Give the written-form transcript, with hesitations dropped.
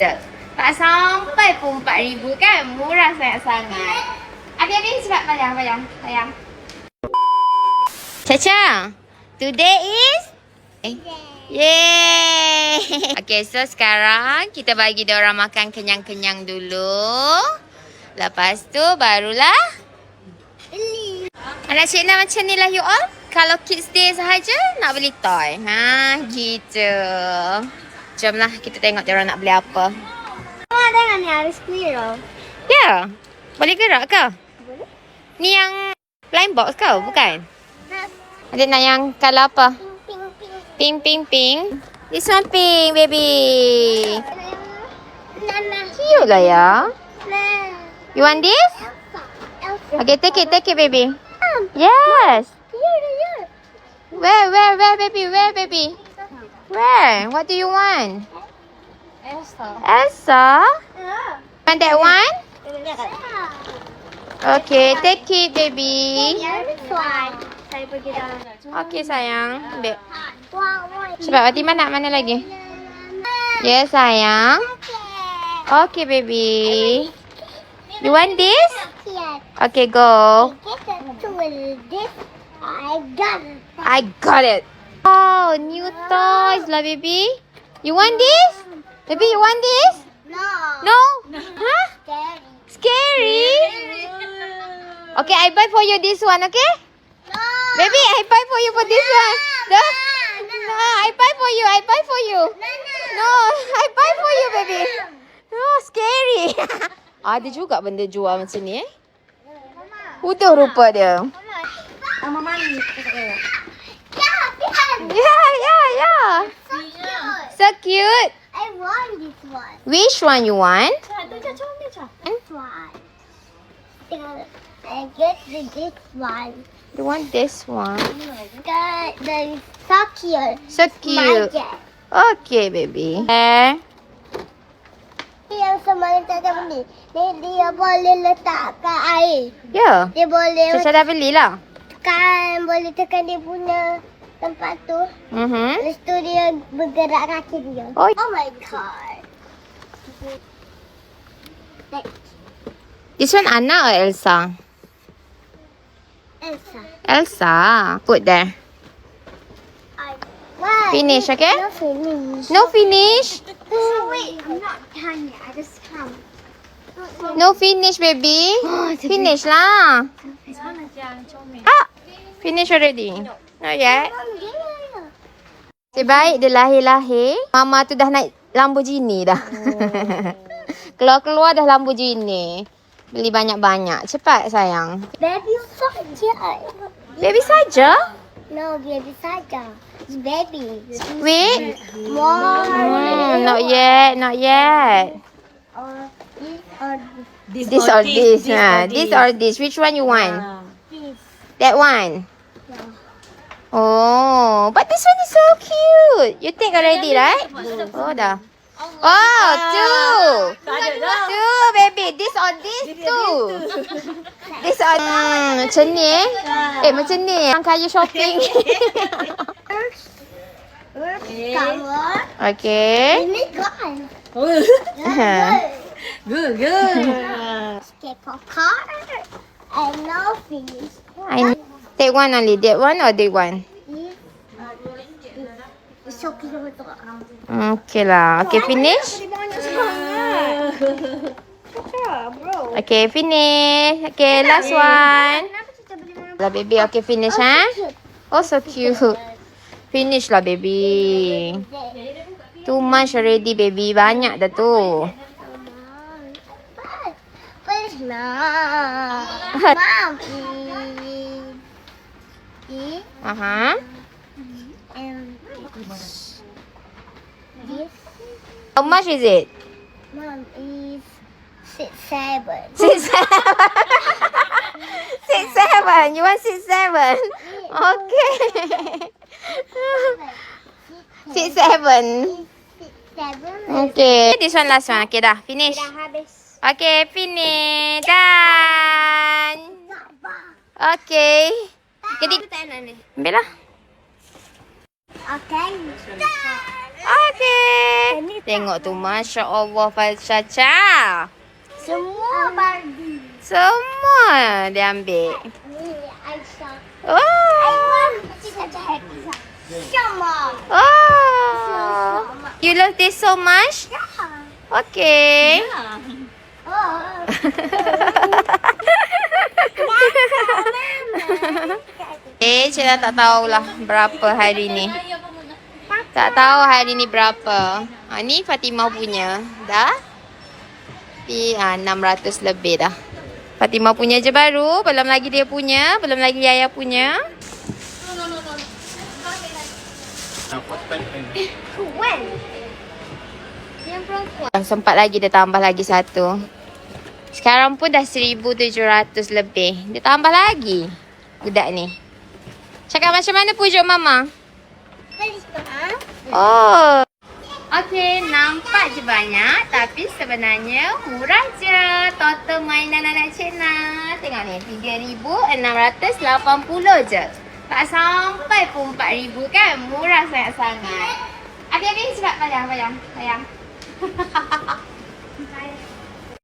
Tak sampai pun 4,000 kan? Murah sangat-sangat. Habis-habis sebab bayar. Caca, today is? Yeay. Okay, so sekarang kita bagi dia orang makan kenyang-kenyang dulu. Lepas tu barulah beli. Anak Cik Nah macam ni lah you all. Kalau kids day sahaja nak beli toy. Gitu. Jomlah kita tengok dia orang nak beli apa. Mama tengok ni ada squirrel. Ya. Boleh gerak ke? Boleh. Ni yang blind box kau, bukan? Nah, Adik nak yang color apa? pink. Pink. This one pink, baby. Nana. Cute lah ya. Nah. You want this? Elsa. Okay, take it, baby. Yes. Here. Where, baby? Where? What do you want? Elsa? Want that one? Okay, take it, baby. This one. Saya pergi dalam. Okay, sayang. Ambil. Wow. Cepat, Fatimah nak mana lagi? Yes, sayang. Okay, baby. You want this? Okay, go. This. I got it. Oh, new toys lah, baby. You want this? Baby, you want this? No. No? Huh? Scary? Okay, I buy for you this one, okay? No. Baby, I buy for you for this one. No, I buy for you. No, I buy for you, baby. No, scary. Ada juga benda jual macam ni, Utuh rupa dia. Mama ni. Yeah. So cute. I want this one. Which one you want? This one. I get this one. You want this one? The so cute. So cute. Magic. Okay, baby. Yang semalam Caca beli. Dia boleh letak kat air. Ya. Dia boleh Caca dah belilah. boleh tekan dia punya tempat tu. Lepas tu dia bergerak kaki dia. Oh. My god. This one Anna or Elsa? Elsa. Elsa. Put there. Why? Finish, okay? No finish. No finish. Wait, I'm not done yet. I just come. No finish, baby. Finish lah. Finish already. Not yet. Sebaik dia lahir-lahir, Mama tu dah naik Lamborghini dah. Keluar-keluar dah Lamborghini. Beli banyak-banyak. Cepat, sayang. Baby saja. Baby saja? No, baby saja. It's baby. Wait. More. Not yet. This or this. This or this. Which one you want? This. That one. Oh, but this one is so cute. You take already, right? Oh, dah. Oh, two, baby. This or this, two. This or macam ni macam ni. Orang kaya shopping. Cover. Okay. Ini gone. Good. Skip a car. I know finish. I take one only. That one or that one? It's so cute. Okay lah. Okay, finish. Okay, finish. Okay, last one. Lah, baby. Okay, finish, Oh, so cute. Finish lah, baby. Too much already, baby. Banyak dah tu. Please, no. Mom, eat. And this. How much is it? Mom is 6-7. 6-7. You want 6-7? Okay. 6-7. 6-7. Okay. This one last one. Okay, dah. Finish. Dah habis. Okay, finish. Done. Okay. Jadi, ambil lah. Okay. Done. Okey. Tengok tu, Masya Allah, Caca. Semua Barbie. Semua dia ambil. Ni Aisyah. Oh. Cita happy. Sama. Oh. You love this so much? Okay. Oh. Cina tak tahulah berapa hari ni. Tak tahu hari ni berapa. Ni Fatimah punya. Dah? 600 lebih dah. Fatimah punya je baru. Belum lagi dia punya. Belum lagi Yaya punya. When? Yang perempuan. Sempat lagi dia tambah lagi satu. Sekarang pun dah 1,700 lebih. Dia tambah lagi. Budak ni. Cakap macam mana pujuk Mama? Oh. Okey, nampak je banyak tapi sebenarnya murah je. Total mainan anak Cina. Tengok ni, 3,680 je. Tak sampai pun 4,000 kan? Murah sangat-sangat. Habis-habis cepat bayang.